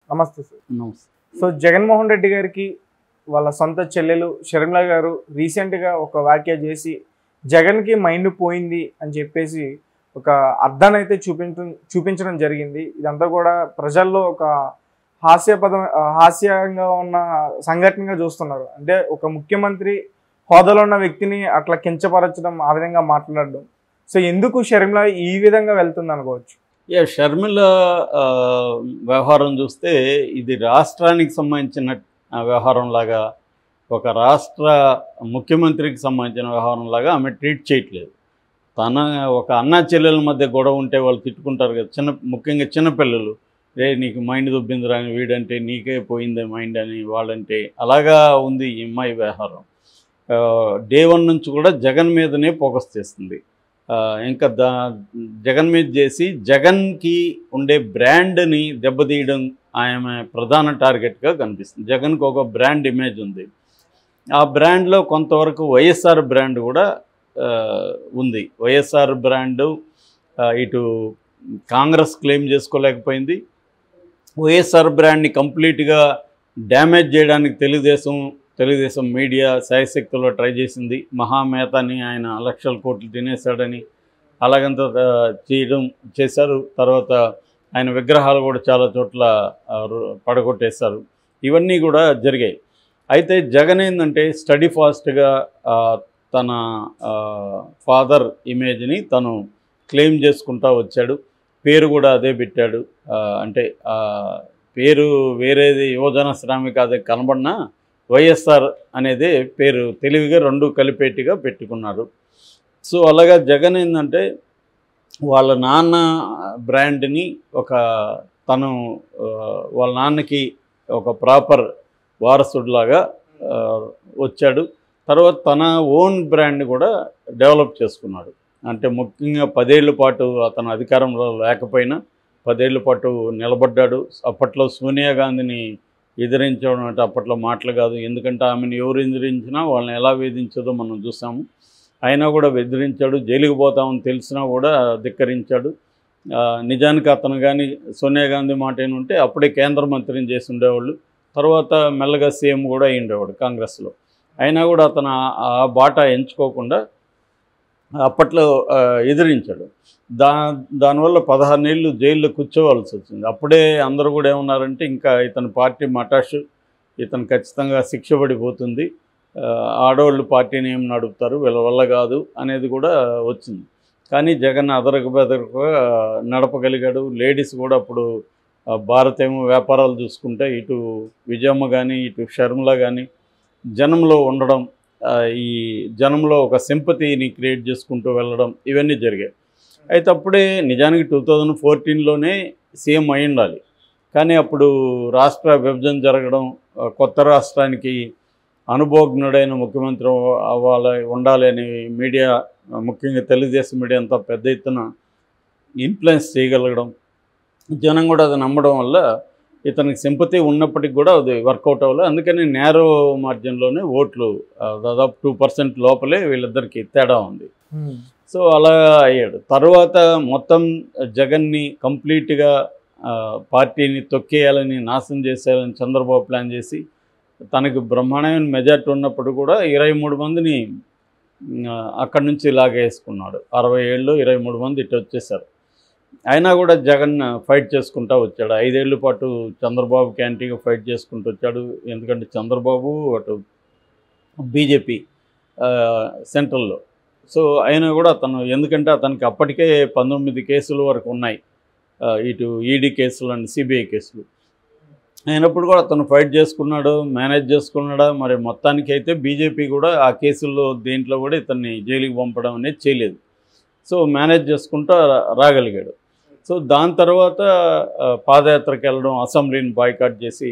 నమస్తే సార్. నమస్తే. సో జగన్మోహన్ రెడ్డి గారికి వాళ్ళ సొంత చెల్లెలు షర్మిల గారు రీసెంట్గా ఒక వ్యాఖ్య చేసి జగన్కి మైండ్ పోయింది అని చెప్పేసి ఒక అర్థాన్ని అయితే చూపించడం జరిగింది. ఇదంతా కూడా ప్రజల్లో ఒక హాస్యంగా ఉన్న సంఘటనగా చూస్తున్నారు. అంటే ఒక ముఖ్యమంత్రి హోదాలో ఉన్న వ్యక్తిని అట్లా కించపరచడం, ఆ విధంగా మాట్లాడడం. సో ఎందుకు షర్మిల ఈ విధంగా వెళ్తుంది అనుకోవచ్చు? షర్మిల వ్యవహారం చూస్తే ఇది రాష్ట్రానికి సంబంధించిన వ్యవహారం లాగా, ఒక రాష్ట్ర ముఖ్యమంత్రికి సంబంధించిన వ్యవహారం లాగా ఆమె ట్రీట్ చేయట్లేదు. తన ఒక అన్నా చెల్లెల మధ్య గొడవ ఉంటే వాళ్ళు తిట్టుకుంటారు కదా, ముఖ్యంగా చిన్నపిల్లలు, నీకు మైండ్ దొబ్బిందిరా అని, వీడంటే నీకే పోయిందే మైండ్ అని వాళ్ళంటే, అలాగా ఉంది ఈ అమ్మాయి వ్యవహారం. డే 1 నుంచి కూడా జగన్ మీదనే ఫోకస్ చేస్తుంది. ఇంకా జగన్ మీద చేసి జగన్కి ఉండే బ్రాండ్ని దెబ్బతీయడం ఆమె ప్రధాన టార్గెట్గా కనిపిస్తుంది. జగన్కి ఒక బ్రాండ్ ఇమేజ్ ఉంది. ఆ బ్రాండ్లో కొంతవరకు వైఎస్ఆర్ బ్రాండ్ కూడా ఉంది. వైఎస్ఆర్ బ్రాండు ఇటు కాంగ్రెస్ క్లెయిమ్ చేసుకోలేకపోయింది. వైఎస్ఆర్ బ్రాండ్ని కంప్లీట్గా డ్యామేజ్ చేయడానికి తెలుగుదేశం మీడియా శాయశక్తిలో ట్రై చేసింది. మహామేతాని ఆయన లక్షల కోట్లు తినేశాడని అలాగంత చేశారు. తర్వాత ఆయన విగ్రహాలు కూడా చాలా చోట్ల పడగొట్టేశారు. ఇవన్నీ కూడా జరిగాయి. అయితే జగన్ ఏంటంటే స్టడీ ఫాస్ట్గా తన ఫాదర్ ఇమేజ్ని తను క్లెయిమ్ చేసుకుంటూ వచ్చాడు. పేరు కూడా అదే పెట్టాడు. అంటే పేరు వేరేది యువజన శ్రామిక అదే కనబడినా వైఎస్ఆర్ అనేది పేరు తెలివిగా రెండు కలిపేట్టుగా పెట్టుకున్నారు. సో అలాగా జగన్ ఏంటంటే వాళ్ళ నాన్న బ్రాండ్ని తను వాళ్ళ నాన్నకి ఒక ప్రాపర్ వారసుడిలాగా వచ్చాడు. తర్వాత తన ఓన్ బ్రాండ్ కూడా డెవలప్ చేసుకున్నాడు. అంటే ముఖ్యంగా 10 ఏళ్ల పాటు అతను అధికారంలో లేకపోయినా 10 ఏళ్ల పాటు నిలబడ్డాడు. అప్పట్లో సోనియా గాంధీని ఎదిరించడం అంటే అప్పట్లో మాటలు కాదు. ఎందుకంటే ఆమెను ఎవరు ఎదిరించినా వాళ్ళని ఎలా వేధించదో మనం చూసాము. అయినా కూడా బెదిరించాడు. జైలుకి పోతామని తెలిసినా కూడా ధిక్కరించాడు. నిజానికి అతను కానీ సోనియా గాంధీ మాట ఏమంటే అప్పుడే కేంద్ర మంత్రిని చేసి ఉండేవాళ్ళు. తర్వాత మెల్లగా సీఎం కూడా అయి ఉండేవాడు కాంగ్రెస్లో. అయినా కూడా అతను ఆ బాట ఎంచుకోకుండా అప్పట్లో ఎదిరించాడు. దానివల్ల 16 ఏళ్ళు జైల్లో కూర్చోవాల్సి వచ్చింది. అప్పుడే అందరూ కూడా ఏమన్నారంటే ఇంకా ఇతని పార్టీ మటాషు, ఇతను ఖచ్చితంగా శిక్ష పడిపోతుంది, ఆడవాళ్ళు పార్టీని ఏం నడుపుతారు, వీళ్ళ వల్ల కాదు అనేది కూడా వచ్చింది. కానీ జగన్ బెదరకుగా నడపగలిగాడు. లేడీస్ కూడా అప్పుడు భారత్ ఏమో వ్యాపారాలు చూసుకుంటే ఇటు విజయమ్మ కానీ ఇటు షర్మిల కానీ జనంలో ఉండడం, ఈ జనంలో ఒక సింపతిని క్రియేట్ చేసుకుంటూ వెళ్ళడం, ఇవన్నీ జరిగాయి. అయితే అప్పుడే నిజానికి 2014లోనే సీఎం అయి ఉండాలి. కానీ అప్పుడు రాష్ట్ర విభజన జరగడం, కొత్త రాష్ట్రానికి అనుభవజ్ఞుడైన ముఖ్యమంత్రి ఉండాలి అని మీడియా, ముఖ్యంగా తెలుగుదేశం మీడియా అంతా పెద్ద ఎత్తున ఇన్ఫ్లుయెన్స్ చేయగలగడం, జనం కూడా అది నమ్మడం వల్ల ఇతనికి సింపతి ఉన్నప్పటికి కూడా అది వర్కౌట్ అవ్వలేదు. అందుకని నేరో మార్జిన్లోనే ఓట్లు దాదాపు 2% లోపలే వీళ్ళిద్దరికి తేడా ఉంది. సో అలా అయ్యాడు. తర్వాత మొత్తం జగన్ని కంప్లీట్గా పార్టీని తొక్కేయాలని, నాశనం చేసేయాలని చంద్రబాబు ప్లాన్ చేసి తనకు బ్రహ్మాండమైన మెజార్టీ ఉన్నప్పుడు కూడా 23 మందిని అక్కడి నుంచి లాగేసుకున్నాడు. 60 ఏళ్ళు 23 మంది ఇటు వచ్చేసారు. అయినా కూడా జగన్ ఫైట్ చేసుకుంటూ వచ్చాడు. 5 ఏళ్ల పాటు చంద్రబాబు క్యాంటీగా ఫైట్ చేసుకుంటూ వచ్చాడు. ఎందుకంటే చంద్రబాబు అటు బీజేపీ సెంట్రల్లో. సో అయినా కూడా ఎందుకంటే అతనికి అప్పటికే 19 కేసుల వరకు ఉన్నాయి, ఇటు ఈడీ కేసులు అండ్ సిబిఐ కేసులు. అయినప్పుడు కూడా అతను ఫైట్ చేసుకున్నాడు, మేనేజ్ చేసుకున్నాడా మరి. మొత్తానికి అయితే బీజేపీ కూడా ఆ కేసుల్లో దేంట్లో కూడా ఇతన్ని జైలుకి పంపడం అనేది చేయలేదు. సో మేనేజ్ చేసుకుంటూ రాగలిగాడు. సో దాని తర్వాత పాదయాత్రకు వెళ్ళడం, అసెంబ్లీని బాయ్కాట్ చేసి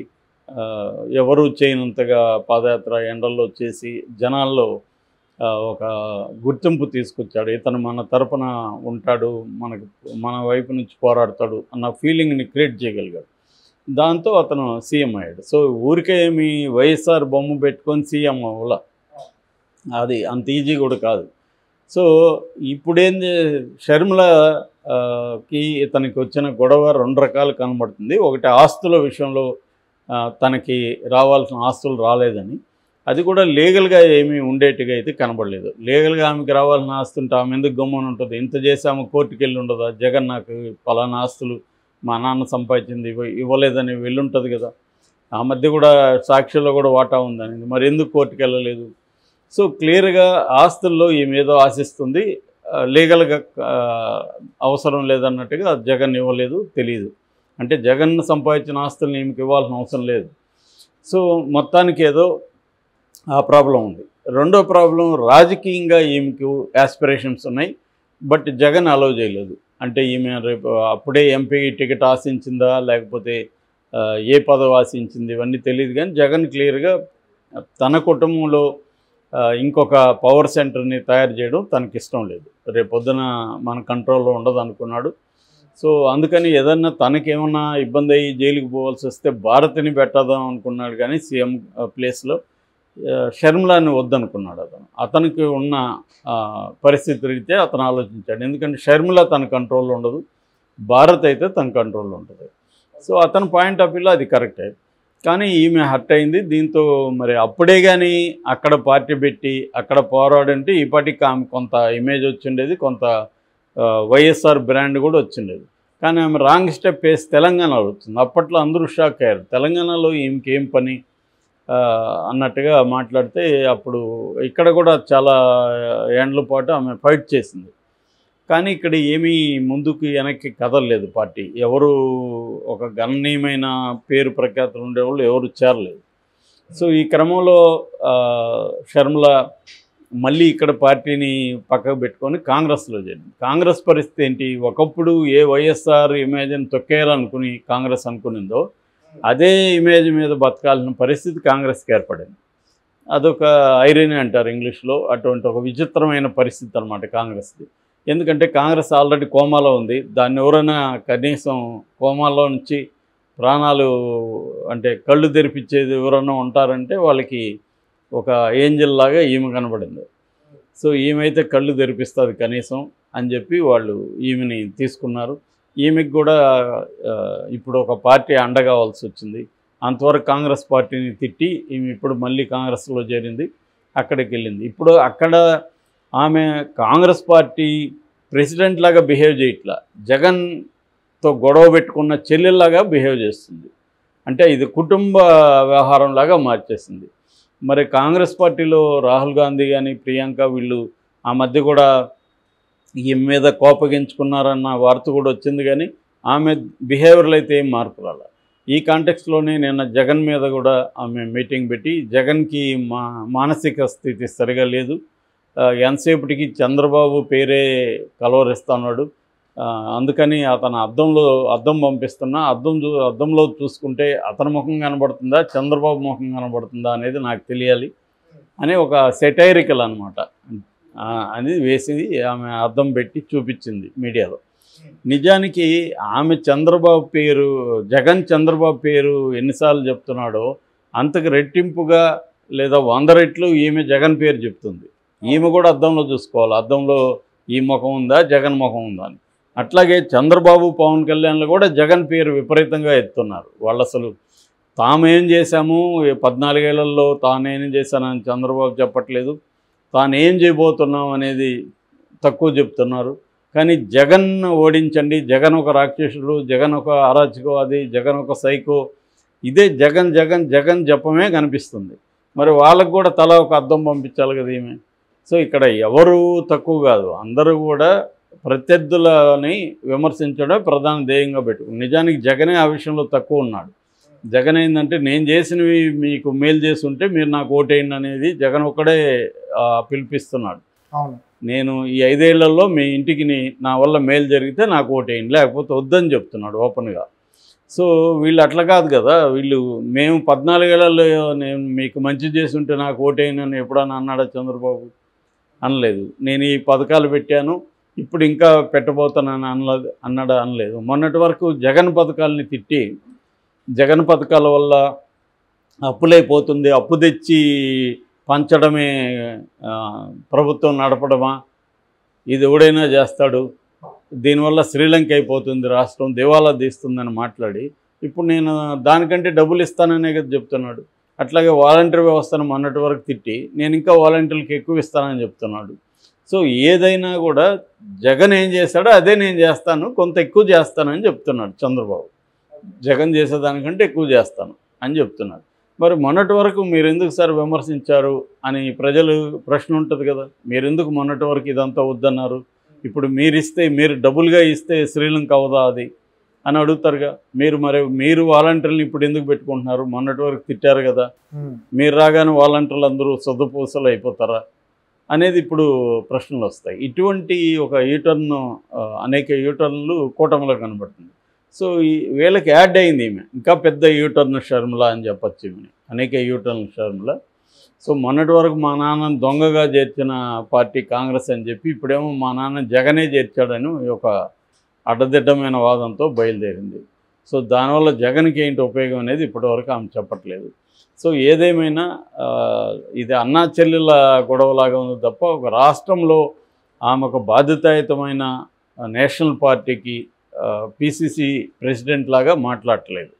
ఎవరు చేయనంతగా పాదయాత్ర ఎండల్లో చేసి జనాల్లో ఒక గుర్తింపు తీసుకొచ్చాడు. ఇతను మన తరపున ఉంటాడు, మన వైపు నుంచి పోరాడతాడు అన్న ఫీలింగ్ని క్రియేట్ చేయగలిగాడు. దాంతో అతను సీఎం అయ్యాడు. సో ఊరికే ఏమి వైఎస్ఆర్ బొమ్మ పెట్టుకొని సీఎం అవ్వాల, అది అంత ఈజీ కూడా కాదు. సో ఇప్పుడేంది, షర్మిల కి ఇతనికి వచ్చిన గొడవ రెండు రకాలు కనబడుతుంది. ఒకటి ఆస్తుల విషయంలో తనకి రావాల్సిన ఆస్తులు రాలేదని, అది కూడా లీగల్గా ఏమీ ఉండేట్టుగా అయితే కనబడలేదు. లీగల్గా ఆమెకి రావాల్సిన ఆస్తి ఉంటే ఆమె ఎందుకు గమ్మున ఉంటుంది? ఇంత చేసి ఆమె కోర్టుకు వెళ్ళి ఉండదా? జగన్ నాకు పలానా ఆస్తులు మా నాన్న సంపాదించింది ఇవ్వలేదని వెళ్ళుంటుంది కదా. ఆ మధ్య కూడా సాక్షుల్లో కూడా వాటా ఉందని, మరి ఎందుకు కోర్టుకు వెళ్ళలేదు? సో క్లియర్గా ఆస్తుల్లో ఈమె ఏదో ఆశిస్తుంది, లీగల్గా అవసరం లేదన్నట్టుగా జగన్ ఇవ్వలేదు, తెలియదు. అంటే జగన్ సంపాదించిన ఆస్తుల్ని ఈమెకి ఇవ్వాల్సిన అవసరం లేదు. సో మొత్తానికి ఏదో ఆ ప్రాబ్లం ఉంది. రెండో ప్రాబ్లం, రాజకీయంగా ఈమెకు యాస్పిరేషన్స్ ఉన్నాయి, బట్ జగన్ అలౌ చేయలేదు. అంటే ఈమె రేపు అప్పుడే ఎంపీ టికెట్ ఆశించిందా లేకపోతే ఏ పదవి ఆశించింది ఇవన్నీ తెలియదు. కానీ జగన్ క్లియర్గా తన కుటుంబంలో ఇంకొక పవర్ సెంటర్ని తయారు చేయడం తనకి ఇష్టం లేదు. రేపొద్దున మన కంట్రోల్లో ఉండదు అనుకున్నాడు. సో అందుకని ఏదన్నా తనకేమన్నా ఇబ్బంది అయ్యి జైలుకి పోవాల్సి వస్తే భారతిని పెట్టదాం అనుకున్నాడు. కానీ సీఎం ప్లేస్లో షర్మిలాని వద్దనుకున్నాడు. అతనికి ఉన్న పరిస్థితి రీతే అతను ఆలోచించాడు. ఎందుకంటే షర్మిల తన కంట్రోల్లో ఉండదు, భారత్ అయితే తన కంట్రోల్లో ఉంటుంది. సో అతని పాయింట్ ఆఫ్ వ్యూలో అది కరెక్టే. కానీ ఈమె హర్ట్ అయింది దీంతో. మరి అప్పుడే కానీ అక్కడ పార్టీ పెట్టి అక్కడ పోరాడంటే ఈ పార్టీకి ఆమె కొంత ఇమేజ్ వచ్చిండేది, కొంత వైఎస్ఆర్ బ్రాండ్ కూడా వచ్చిండేది. కానీ ఆమె రాంగ్ స్టెప్ వేసి తెలంగాణలో వచ్చింది. అప్పట్లో అందరూ షాక్ అయ్యారు, తెలంగాణలో ఈమెకి ఏం పని అన్నట్టుగా మాట్లాడితే అప్పుడు ఇక్కడ కూడా చాలా ఏండ్ల పాటు ఆమె ఫైట్ చేసింది. కానీ ఇక్కడ ఏమీ ముందుకు వెనక్కి కదలలేదు పార్టీ. ఎవరు ఒక గణనీయమైన పేరు ప్రఖ్యాతులు ఉండేవాళ్ళు ఎవరు చేరలేదు. సో ఈ క్రమంలో షర్మిల మళ్ళీ ఇక్కడ పార్టీని పక్కకు పెట్టుకొని కాంగ్రెస్లో చేరింది. కాంగ్రెస్ పరిస్థితి ఏంటి? ఒకప్పుడు ఏ వైఎస్ఆర్ ఇమేజ్ని తొక్కేయాలనుకుని కాంగ్రెస్ అనుకునిందో అదే ఇమేజ్ మీద బతకాల్సిన పరిస్థితి కాంగ్రెస్కి ఏర్పడింది. అదొక ఐరనీ అంటారు ఇంగ్లీష్లో. అటువంటి ఒక విచిత్రమైన పరిస్థితి అన్నమాట కాంగ్రెస్ది. ఎందుకంటే కాంగ్రెస్ ఆల్రెడీ కోమాలో ఉంది. దాన్ని ఎవరైనా కనీసం కోమాలో నుంచి ప్రాణాలు అంటే కళ్ళు తెరిపించేది ఎవరైనా ఉంటారంటే వాళ్ళకి ఒక ఏంజల్ లాగా ఈమె కనబడింది. సో ఈమె అయితే కళ్ళు తెరిపిస్తుంది కనీసం అని చెప్పి వాళ్ళు ఈమెని తీసుకున్నారు. ఈమెకి కూడా ఇప్పుడు ఒక పార్టీ అండగావాల్సి వచ్చింది. అంతవరకు కాంగ్రెస్ పార్టీని తిట్టి ఈమె ఇప్పుడు మళ్ళీ కాంగ్రెస్లో చేరింది, అక్కడికి వెళ్ళింది. ఇప్పుడు అక్కడ ఆమె కాంగ్రెస్ పార్టీ ప్రెసిడెంట్ లాగా బిహేవ్ చేయట్లా, జగన్తో గొడవ పెట్టుకున్న చెల్లెల్లాగా బిహేవ్ చేస్తుంది. అంటే ఇది కుటుంబ వ్యవహారంలాగా మార్చేసింది. మరి కాంగ్రెస్ పార్టీలో రాహుల్ గాంధీ కానీ ప్రియాంక వీళ్ళు ఆ మధ్య కూడా ఈమె మీద కోపగించుకున్నారన్న వార్త కూడా వచ్చింది. కానీ ఆమె బిహేవియర్లో అయితే ఏం మార్పు రాలేదు. ఈ కాంటెక్స్లోనే నిన్న జగన్ మీద కూడా ఆమె మీటింగ్ పెట్టి జగన్కి మానసిక స్థితి సరిగా లేదు, ఎంతసేపటికి చంద్రబాబు పేరే కలవరిస్తున్నాడు, అందుకని అతను అద్దం పంపిస్తున్నా అద్దంలో చూసుకుంటే అతని ముఖం కనబడుతుందా చంద్రబాబు ముఖం కనబడుతుందా అనేది నాకు తెలియాలి అని ఒక సెటైరికల్ అనమాట అనేది వేసి ఆమె అద్దం పెట్టి చూపించింది మీడియాలో. నిజానికి ఆమె చంద్రబాబు పేరు జగన్ చంద్రబాబు పేరు ఎన్నిసార్లు చెప్తున్నాడో అంతకు రెట్టింపుగా లేదా 100 రెట్లు ఈమె జగన్ పేరు చెప్తుంది. ఈమె కూడా అద్దంలో చూసుకోవాలి, అద్దంలో ఈ ముఖం ఉందా జగన్ ముఖం ఉందా అని. అట్లాగే చంద్రబాబు పవన్ కళ్యాణ్లు కూడా జగన్ పేరు విపరీతంగా ఎత్తున్నారు. వాళ్ళు అసలు తామేం చేశాము 14 ఏళ్లలో తానేం చేశానని చంద్రబాబు చెప్పట్లేదు, తాను ఏం చేయబోతున్నాం అనేది తక్కువ చెప్తున్నారు. కానీ జగన్ ఓడించండి, జగన్ ఒక రాక్షసుడు, జగన్ ఒక అరాచకవాది, జగన్ ఒక సైకో, ఇదే జగన్ జగన్ జగన్ జపమే కనిపిస్తుంది. మరి వాళ్ళకు కూడా తల ఒక అద్దం పంపించాలి కదా ఈమె. సో ఇక్కడ ఎవరు తక్కువ కాదు, అందరూ కూడా ప్రత్యర్థులని విమర్శించడమే ప్రధాన ధ్యేయంగా పెట్టుకుని. నిజానికి జగనే ఆ విషయంలో తక్కువ ఉన్నాడు. జగన్ ఏంటంటే నేను చేసినవి మీకు మేలు చేసి ఉంటే మీరు నాకు ఓటేయండి అనేది జగన్ ఒక్కడే పిలిపిస్తున్నాడు. అవును, నేను ఈ 5 ఏళ్లలో మీ ఇంటికి నా వల్ల మేలు జరిగితే నాకు ఓటేయండి, లేకపోతే వద్దని చెప్తున్నాడు ఓపెన్గా. సో వీళ్ళు అట్లా కాదు కదా, వీళ్ళు మేము 14 ఏళ్లలో నేను మీకు మంచి చేసి ఉంటే నాకు ఓటేయండి అని ఎప్పుడన్నా అన్నాడా చంద్రబాబు? అనలేదు. నేను ఈ పథకాలు పెట్టాను ఇప్పుడు ఇంకా పెట్టబోతానని అన్నాడా? అనలేదు. మొన్నటి వరకు జగన్ పథకాలని తిట్టి జగన్ పథకాల వల్ల అప్పులైపోతుంది, అప్పు తెచ్చి పంచడమే ప్రభుత్వం నడపడమా, ఇది ఎవడైనా చేస్తాడు, దీనివల్ల శ్రీలంక అయిపోతుంది, రాష్ట్రం దివాలా తీస్తుందని మాట్లాడి ఇప్పుడు నేను దానికంటే డబ్బులు ఇస్తాననే కదా చెప్తున్నాడు. అట్లాగే వాలంటీర్ వ్యవస్థను మొన్నటి వరకు తిట్టి నేను ఇంకా వాలంటీర్లకు ఎక్కువ ఇస్తానని చెప్తున్నాడు. సో ఏదైనా కూడా జగన్ ఏం చేశాడో అదే నేను చేస్తాను, కొంత ఎక్కువ చేస్తానని చెప్తున్నాడు చంద్రబాబు. జగన్ చేసేదానికంటే ఎక్కువ చేస్తాను అని చెప్తున్నాడు. మరి మొన్నటి వరకు మీరు ఎందుకు సార్ విమర్శించారు అని ప్రజలు ప్రశ్న ఉంటుంది కదా. మీరు ఎందుకు మొన్నటి వరకు ఇదంతా వద్దన్నారు, ఇప్పుడు మీరు డబుల్గా ఇస్తే శ్రీలంక అవుదా అది అని అడుగుతారుగా. మీరు వాలంటీర్లు ఇప్పుడు ఎందుకు పెట్టుకుంటున్నారు, మొన్నటి వరకు తిట్టారు కదా, మీరు రాగానే వాలంటీర్లు అందరూ సొద్దుపూసలు అయిపోతారా అనేది ఇప్పుడు ప్రశ్నలు వస్తాయి. ఇటువంటి ఒక యూటర్న్, అనేక యూటర్న్లు కూటమిలో కనబడుతుంది. సో వీళ్ళకి యాడ్ అయింది ఈమె, ఇంకా పెద్ద యూటర్న్ షర్మిల అని చెప్పచ్చు ఈమె, అనేక యూటర్న్ షర్మిల. సో మొన్నటి వరకు మా నాన్న దొంగగా చేర్చిన పార్టీ కాంగ్రెస్ అని చెప్పి ఇప్పుడేమో మా నాన్న జగనే చేర్చాడని ఒక అడ్డదిడ్డమైన వాదంతో బయలుదేరింది. సో దానివల్ల జగన్కి ఏంటి ఉపయోగం అనేది ఇప్పటివరకు ఆమె చెప్పట్లేదు. సో ఏదేమైనా ఇది అన్నా చెల్లెల గొడవలాగా ఉంది తప్ప ఒక రాష్ట్రంలో ఆమె ఒక బాధ్యతాయుతమైన నేషనల్ పార్టీకి పిసిసి ప్రెసిడెంట్ లాగా మాట్లాడట్లేదు.